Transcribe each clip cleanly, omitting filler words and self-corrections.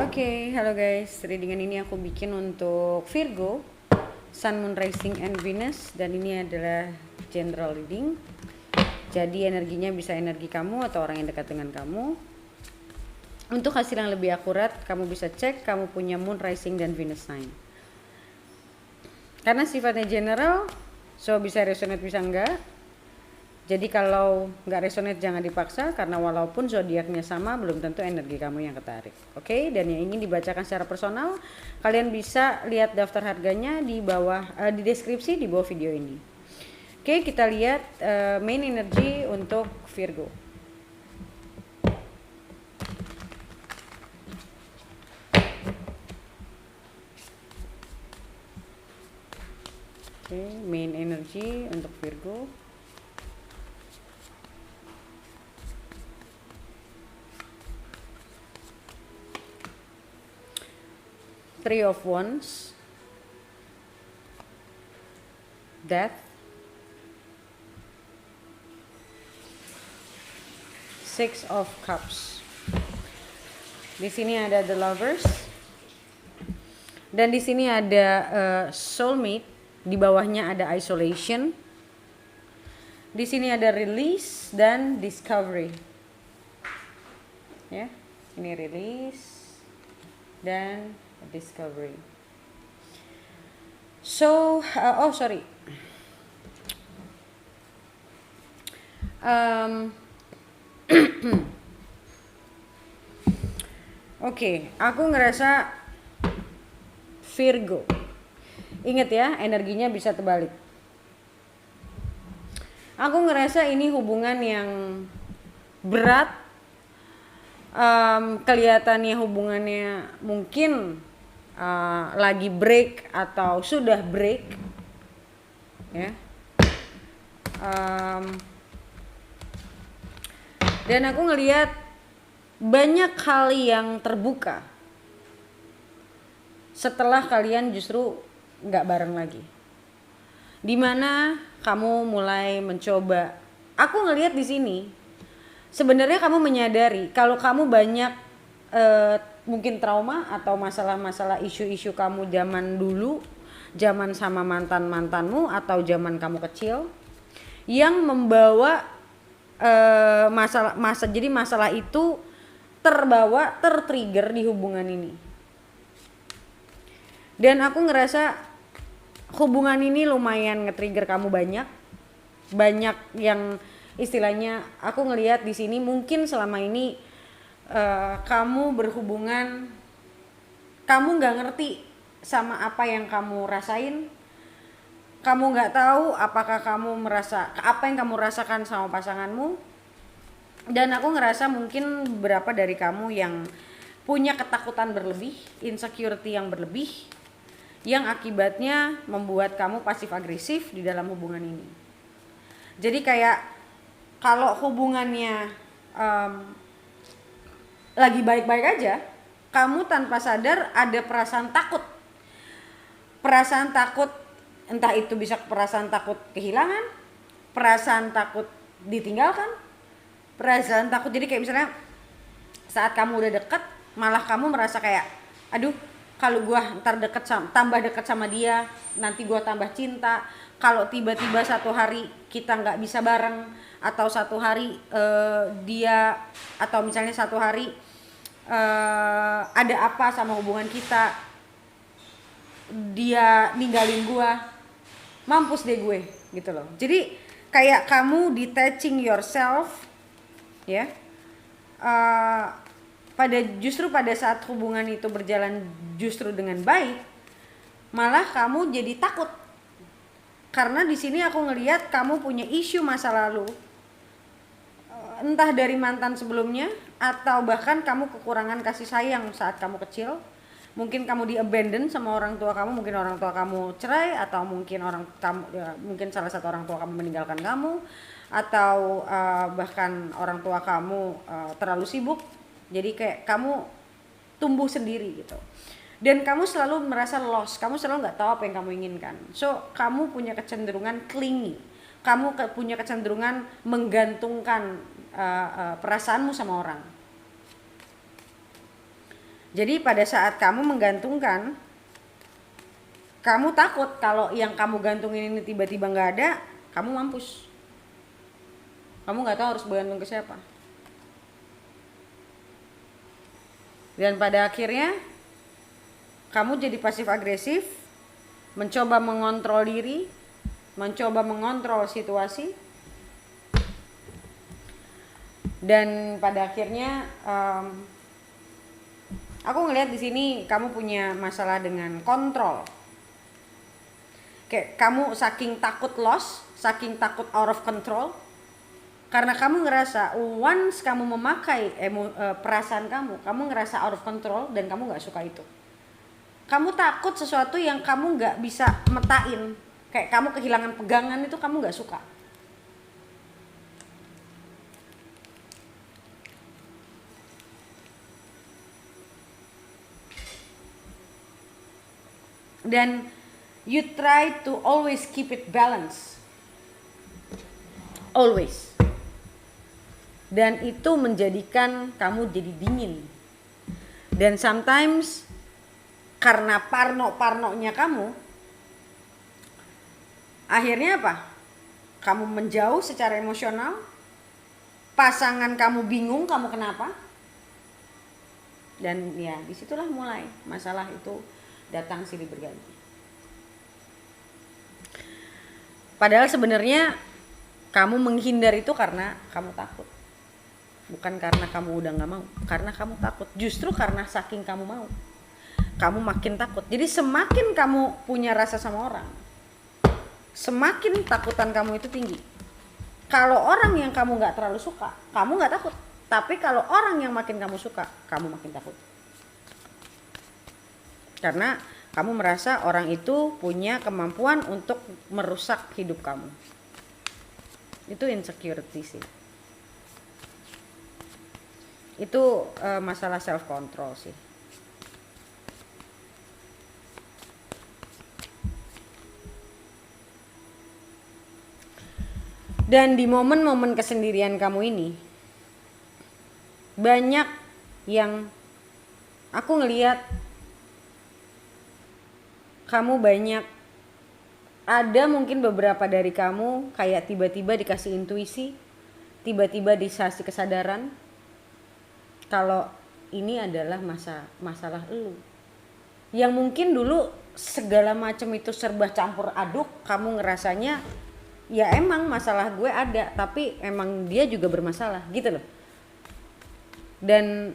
Oke, halo guys. Readingan ini aku bikin untuk Virgo, Sun, Moon, Rising, and Venus. Dan ini adalah general reading. Jadi energinya bisa energi kamu atau orang yang dekat dengan kamu. Untuk hasil yang lebih akurat, kamu bisa cek kamu punya Moon, Rising, dan Venus sign. Karena sifatnya general, so bisa resonate bisa enggak. Jadi kalau nggak resonate jangan dipaksa, karena walaupun zodiaknya sama belum tentu energi kamu yang ketarik. Oke, dan yang ingin dibacakan secara personal, kalian bisa lihat daftar harganya di bawah, di deskripsi di bawah video ini. Oke, kita lihat main energy untuk Virgo. Oke, main energy untuk Virgo. Three of Wands, Death, Six of Cups. Di sini ada The Lovers, dan di sini ada Soulmate. Di bawahnya ada Isolation. Di sini ada Release dan Discovery. Ya, ini Release dan Discovery. So, sorry. Oke, aku ngerasa Virgo. Ingat ya, energinya bisa terbalik. Aku ngerasa ini hubungan yang berat. Kelihatannya hubungannya mungkin lagi break atau sudah break, ya. Dan aku ngelihat banyak hal yang terbuka setelah kalian justru nggak bareng lagi. Dimana kamu mulai mencoba. Aku ngelihat di sini sebenarnya kamu menyadari kalau kamu banyak mungkin trauma atau masalah-masalah isu-isu kamu zaman dulu, zaman sama mantan-mantanmu atau zaman kamu kecil yang membawa jadi masalah itu tertrigger di hubungan ini. Dan aku ngerasa hubungan ini lumayan nge-trigger kamu banyak yang istilahnya aku ngelihat di sini mungkin selama ini kamu berhubungan, kamu nggak ngerti sama apa yang kamu rasain, kamu nggak tahu apakah kamu merasa apa yang kamu rasakan sama pasanganmu. Dan aku ngerasa mungkin beberapa dari kamu yang punya ketakutan berlebih, insecurity yang berlebih, yang akibatnya membuat kamu pasif agresif di dalam hubungan ini. Jadi kayak kalau hubungannya lagi baik-baik aja, kamu tanpa sadar ada perasaan takut. Perasaan takut, entah itu bisa perasaan takut kehilangan, perasaan takut ditinggalkan, perasaan takut. Jadi kayak misalnya saat kamu udah deket, malah kamu merasa kayak, aduh kalau gua ntar tambah deket sama dia, nanti gua tambah cinta. Kalau tiba-tiba satu hari kita nggak bisa bareng, atau satu hari dia, atau misalnya satu hari ada apa sama hubungan kita, dia ninggalin gua, mampus deh gue gitu loh. Jadi kayak kamu detaching yourself, ya, justru pada saat hubungan itu berjalan justru dengan baik, malah kamu jadi takut. Karena di sini aku ngelihat kamu punya isu masa lalu, entah dari mantan sebelumnya atau bahkan kamu kekurangan kasih sayang saat kamu kecil. Mungkin kamu di-abandon sama orang tua kamu, mungkin orang tua kamu cerai, atau mungkin mungkin salah satu orang tua kamu meninggalkan kamu, atau bahkan orang tua kamu terlalu sibuk. Jadi kayak kamu tumbuh sendiri gitu. Dan kamu selalu merasa lost, kamu selalu nggak tahu apa yang kamu inginkan. So kamu punya kecenderungan clingy, kamu punya kecenderungan menggantungkan perasaanmu sama orang. Jadi pada saat kamu menggantungkan, kamu takut kalau yang kamu gantungin ini tiba-tiba nggak ada, kamu mampus. Kamu nggak tahu harus bergantung ke siapa. Dan pada akhirnya kamu jadi pasif agresif, mencoba mengontrol diri, mencoba mengontrol situasi, dan pada akhirnya aku ngelihat di sini kamu punya masalah dengan kontrol. Kayak kamu saking takut loss, saking takut out of control, karena kamu ngerasa once kamu memakai perasaan kamu ngerasa out of control dan kamu nggak suka itu. Kamu takut sesuatu yang kamu nggak bisa metain, kayak kamu kehilangan pegangan, itu kamu nggak suka. Dan you try to always keep it balanced, always. Dan itu menjadikan kamu jadi dingin. Dan sometimes karena parno-parnonya kamu, akhirnya apa? Kamu menjauh secara emosional, pasangan kamu bingung kamu kenapa, dan ya disitulah mulai masalah itu datang silih berganti. Padahal sebenarnya kamu menghindar itu karena kamu takut, bukan karena kamu udah nggak mau, karena kamu takut. Justru karena saking kamu mau, kamu makin takut. Jadi semakin kamu punya rasa sama orang, semakin takutan kamu itu tinggi. Kalau orang yang kamu nggak terlalu suka, kamu nggak takut. Tapi kalau orang yang makin kamu suka, kamu makin takut. Karena kamu merasa orang itu punya kemampuan untuk merusak hidup kamu. Itu insecurity sih. Itu masalah self control sih. Dan di momen-momen kesendirian kamu ini, banyak yang aku ngelihat kamu banyak, ada mungkin beberapa dari kamu kayak tiba-tiba dikasih intuisi, tiba-tiba dikasih kesadaran kalau ini adalah masalah elu. Yang mungkin dulu segala macam itu serba campur aduk, kamu ngerasanya ya emang masalah gue ada, tapi emang dia juga bermasalah gitu loh. Dan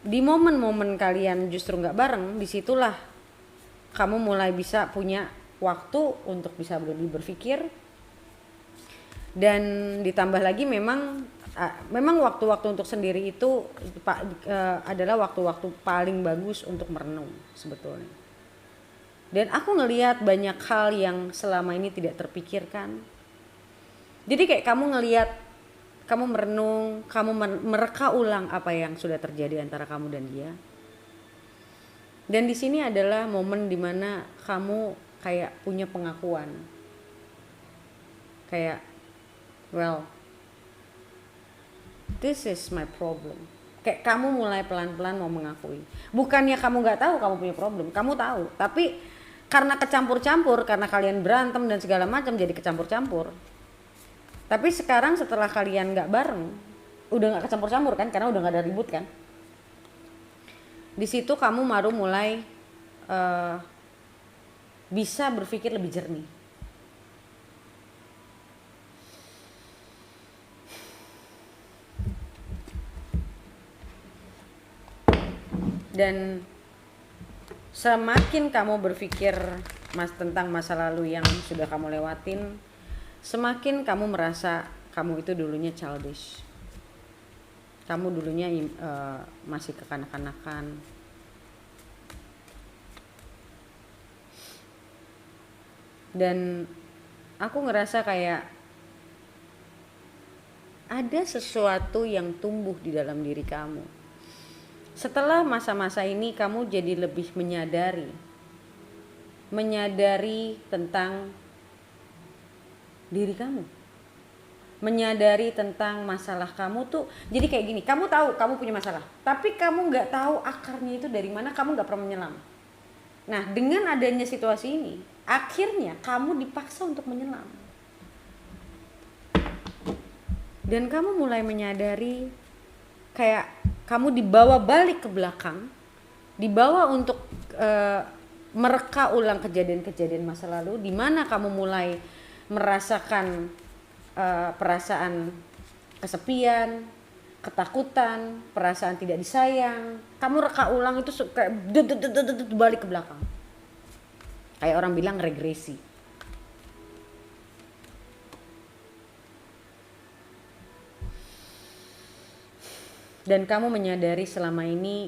di momen-momen kalian justru nggak bareng, disitulah kamu mulai bisa punya waktu untuk bisa lebih berpikir. Dan ditambah lagi memang waktu-waktu untuk sendiri itu adalah waktu-waktu paling bagus untuk merenung sebetulnya. Dan aku ngelihat banyak hal yang selama ini tidak terpikirkan. Jadi kayak kamu ngelihat, kamu merenung, kamu mereka ulang apa yang sudah terjadi antara kamu dan dia. Dan di sini adalah momen dimana kamu kayak punya pengakuan. Kayak, well, this is my problem. Kayak kamu mulai pelan-pelan mau mengakui. Bukannya kamu gak tahu kamu punya problem, kamu tahu. Tapi karena kecampur-campur, karena kalian berantem dan segala macam jadi kecampur-campur. Tapi sekarang setelah kalian gak bareng, udah gak kecampur-campur kan, karena udah gak ada ribut kan. Di situ kamu baru mulai bisa berpikir lebih jernih. Dan semakin kamu berpikir tentang masa lalu yang sudah kamu lewatin, semakin kamu merasa kamu itu dulunya childish. Kamu dulunya masih kekanak-kanakan. Dan aku ngerasa kayak ada sesuatu yang tumbuh di dalam diri kamu. Setelah masa-masa ini kamu jadi lebih menyadari tentang diri kamu. menyadari tentang masalah kamu tuh. Jadi kayak gini, kamu tahu kamu punya masalah, tapi kamu nggak tahu akarnya itu dari mana, kamu nggak pernah menyelam. Nah, dengan adanya situasi ini, akhirnya kamu dipaksa untuk menyelam. Dan kamu mulai menyadari kayak kamu dibawa balik ke belakang, dibawa untuk mereka ulang kejadian-kejadian masa lalu, di mana kamu mulai merasakan perasaan kesepian, ketakutan, perasaan tidak disayang. Kamu reka ulang itu kayak balik ke belakang. Kayak orang bilang regresi. Dan kamu menyadari selama ini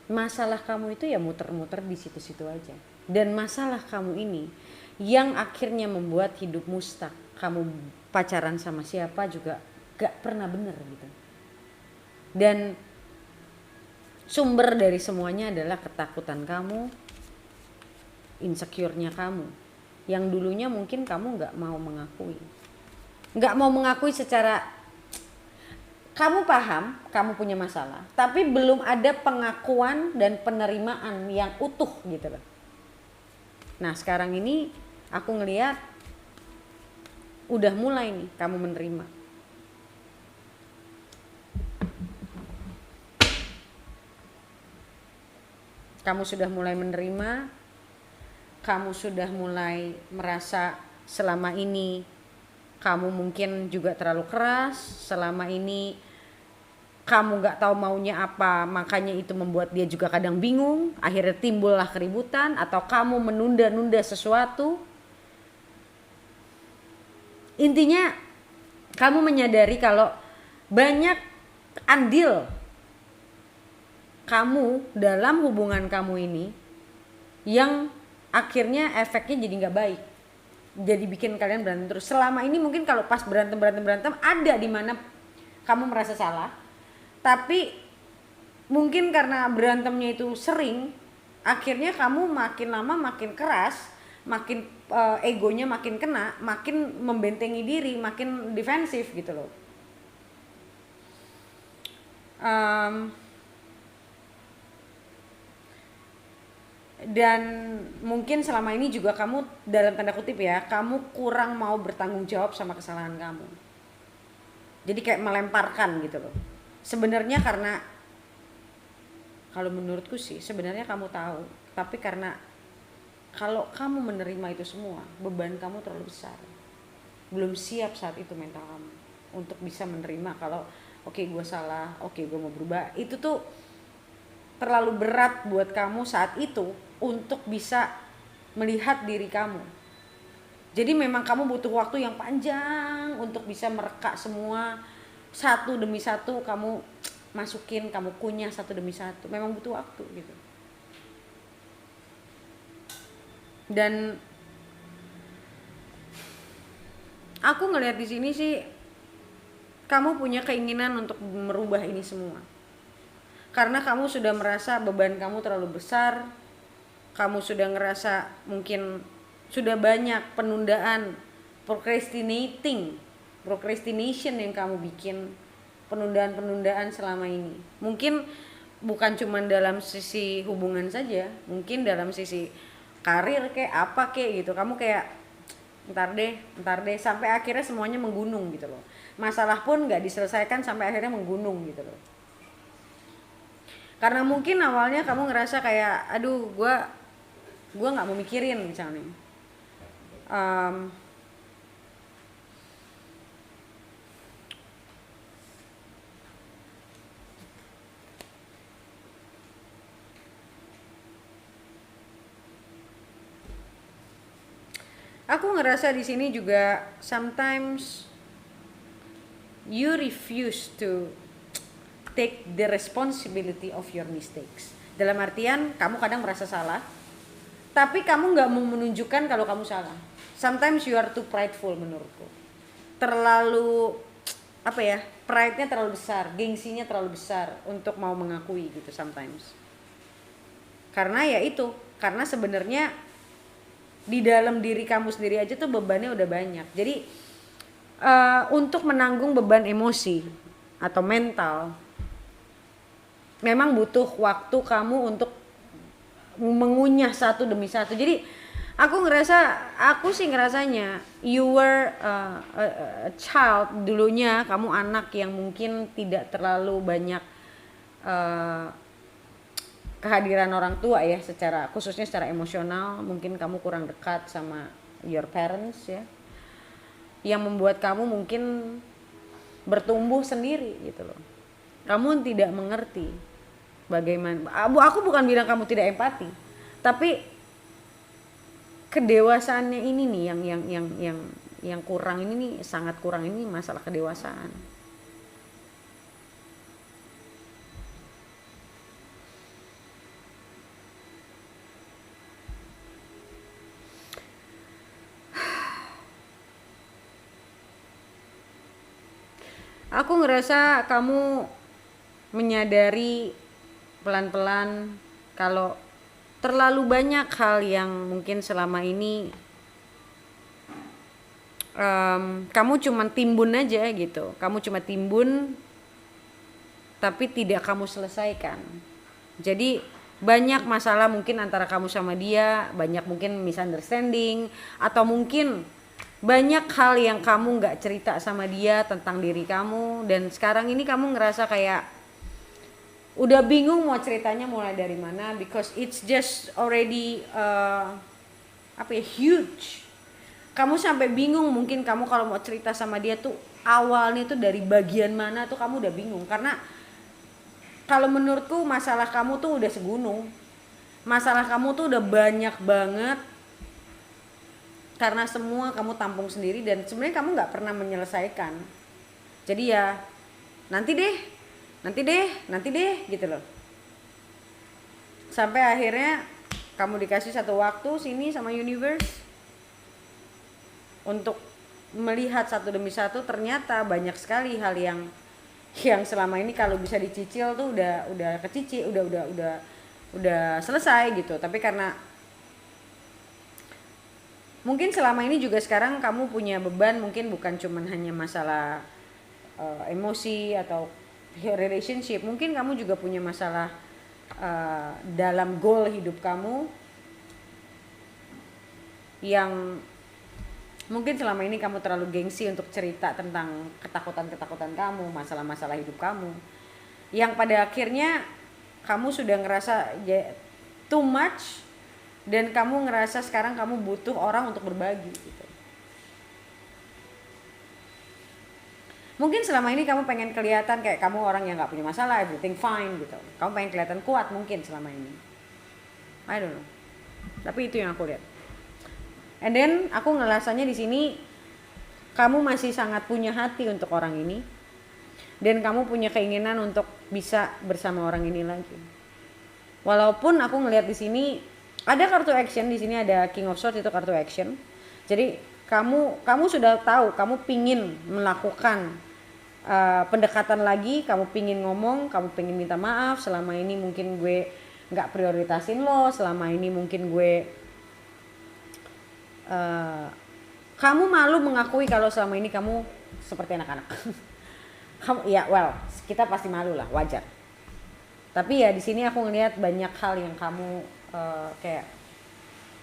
masalah kamu itu ya muter-muter di situ-situ aja. Dan masalah kamu ini yang akhirnya membuat hidupmu stuck. Kamu pacaran sama siapa juga gak pernah bener gitu. Dan sumber dari semuanya adalah ketakutan kamu, insecure-nya kamu, yang dulunya mungkin kamu gak mau mengakui. Gak mau mengakui secara kamu paham kamu punya masalah, tapi belum ada pengakuan dan penerimaan yang utuh gitu loh. Nah sekarang ini aku ngelihat udah mulai nih kamu menerima. Kamu sudah mulai menerima, kamu sudah mulai merasa selama ini kamu mungkin juga terlalu keras, selama ini kamu gak tahu maunya apa, makanya itu membuat dia juga kadang bingung, akhirnya timbullah keributan, atau kamu menunda-nunda sesuatu. Intinya kamu menyadari kalau banyak andil kamu dalam hubungan kamu ini yang akhirnya efeknya jadi gak baik, jadi bikin kalian berantem terus. Selama ini mungkin kalau pas berantem ada di mana kamu merasa salah, tapi mungkin karena berantemnya itu sering, akhirnya kamu makin lama makin keras, makin egonya makin kena, makin membentengi diri, makin defensif gitu loh. Dan mungkin selama ini juga kamu dalam tanda kutip ya, kamu kurang mau bertanggung jawab sama kesalahan kamu. Jadi kayak melemparkan gitu loh. Sebenarnya karena kalau menurutku sih sebenarnya kamu tahu, tapi karena kalau kamu menerima itu semua, beban kamu terlalu besar. Belum siap saat itu mental kamu untuk bisa menerima kalau oke, gue salah, oke, gue mau berubah. Itu tuh terlalu berat buat kamu saat itu untuk bisa melihat diri kamu. Jadi memang kamu butuh waktu yang panjang untuk bisa mereka semua satu demi satu, kamu masukin, kamu kunyah satu demi satu. Memang butuh waktu gitu. Dan aku ngelihat di sini sih kamu punya keinginan untuk merubah ini semua. Karena kamu sudah merasa beban kamu terlalu besar. Kamu sudah ngerasa mungkin sudah banyak penundaan, procrastination yang kamu bikin, penundaan-penundaan selama ini. Mungkin bukan cuma dalam sisi hubungan saja, mungkin dalam sisi karir kayak apa kayak gitu. Kamu kayak ntar deh sampai akhirnya semuanya menggunung gitu loh. Masalah pun gak diselesaikan sampai akhirnya menggunung gitu loh. Karena mungkin awalnya kamu ngerasa kayak aduh gue gak mau mikirin misalnya. Aku ngerasa di sini juga sometimes you refuse to take the responsibility of your mistakes. Dalam artian kamu kadang merasa salah, tapi kamu nggak mau menunjukkan kalau kamu salah. Sometimes you are too prideful menurutku. Terlalu apa ya? Pride-nya terlalu besar, gengsinya terlalu besar untuk mau mengakui gitu sometimes. Karena ya itu, karena sebenarnya di dalam diri kamu sendiri aja tuh bebannya udah banyak. Jadi untuk menanggung beban emosi atau mental, memang butuh waktu kamu untuk mengunyah satu demi satu. Jadi aku sih ngerasanya you were a child dulunya, kamu anak yang mungkin tidak terlalu banyak kehadiran orang tua ya, khususnya secara emosional. Mungkin kamu kurang dekat sama your parents ya, yang membuat kamu mungkin bertumbuh sendiri gitu loh. Kamu tidak mengerti bagaimana, aku bukan bilang kamu tidak empati, tapi kedewasaannya ini nih yang kurang, ini nih sangat kurang, ini masalah kedewasaan. Aku ngerasa kamu menyadari pelan-pelan kalau terlalu banyak hal yang mungkin selama ini kamu cuma timbun aja gitu. Kamu cuma timbun tapi tidak kamu selesaikan. Jadi banyak masalah mungkin antara kamu sama dia, banyak mungkin misunderstanding, atau mungkin banyak hal yang kamu gak cerita sama dia tentang diri kamu. Dan sekarang ini kamu ngerasa kayak udah bingung mau ceritanya mulai dari mana, because it's just already huge. Kamu sampai bingung mungkin kamu kalau mau cerita sama dia tuh awalnya tuh dari bagian mana tuh kamu udah bingung. Karena kalau menurutku masalah kamu tuh udah segunung, masalah kamu tuh udah banyak banget, karena semua kamu tampung sendiri dan sebenarnya kamu nggak pernah menyelesaikan. Jadi ya nanti deh gitu loh. Sampai akhirnya kamu dikasih satu waktu sini sama universe untuk melihat satu demi satu, ternyata banyak sekali hal yang selama ini kalau bisa dicicil tuh udah kecicil, udah selesai gitu. Tapi karena mungkin selama ini juga sekarang kamu punya beban, mungkin bukan cuman hanya masalah emosi atau relationship, mungkin kamu juga punya masalah dalam goal hidup kamu yang mungkin selama ini kamu terlalu gengsi untuk cerita tentang ketakutan kamu, masalah-masalah hidup kamu, yang pada akhirnya kamu sudah ngerasa too much. Dan kamu ngerasa sekarang kamu butuh orang untuk berbagi gitu. Mungkin selama ini kamu pengen kelihatan kayak kamu orang yang gak punya masalah, everything fine gitu. Kamu pengen kelihatan kuat mungkin selama ini, I don't know. Tapi itu yang aku lihat. And then aku ngerasanya di sini kamu masih sangat punya hati untuk orang ini, dan kamu punya keinginan untuk bisa bersama orang ini lagi. Walaupun aku ngelihat di sini ada kartu action, di sini ada King of Swords, itu kartu action. Jadi kamu sudah tahu, kamu pingin melakukan pendekatan lagi, kamu pingin ngomong, kamu pingin minta maaf. Selama ini mungkin gue nggak prioritasin lo, selama ini mungkin gue kamu malu mengakui kalau selama ini kamu seperti anak-anak. Kamu ya kita pasti malu lah, wajar. Tapi ya di sini aku ngelihat banyak hal yang kamu kayak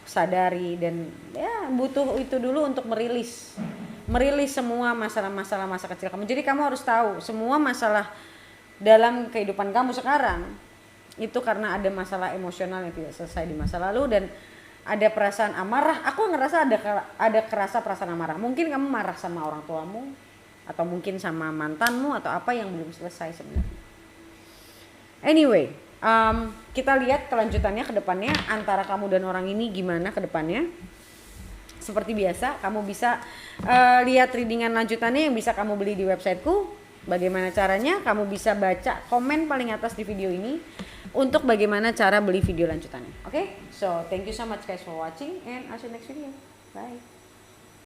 sadari, dan ya butuh itu dulu untuk merilis semua masalah-masalah masa kecil kamu. Jadi kamu harus tahu semua masalah dalam kehidupan kamu sekarang itu karena ada masalah emosional yang tidak selesai di masa lalu, dan ada perasaan amarah. Aku ngerasa ada perasaan amarah. Mungkin kamu marah sama orang tuamu, atau mungkin sama mantanmu, atau apa yang belum selesai sebenarnya. Anyway, kita lihat kelanjutannya ke depannya antara kamu dan orang ini gimana ke depannya. Seperti biasa, kamu bisa lihat readingan lanjutannya yang bisa kamu beli di websiteku. Bagaimana caranya? Kamu bisa baca komen paling atas di video ini untuk bagaimana cara beli video lanjutannya. Okay? So, thank you so much guys for watching, and I'll see you next video. Bye.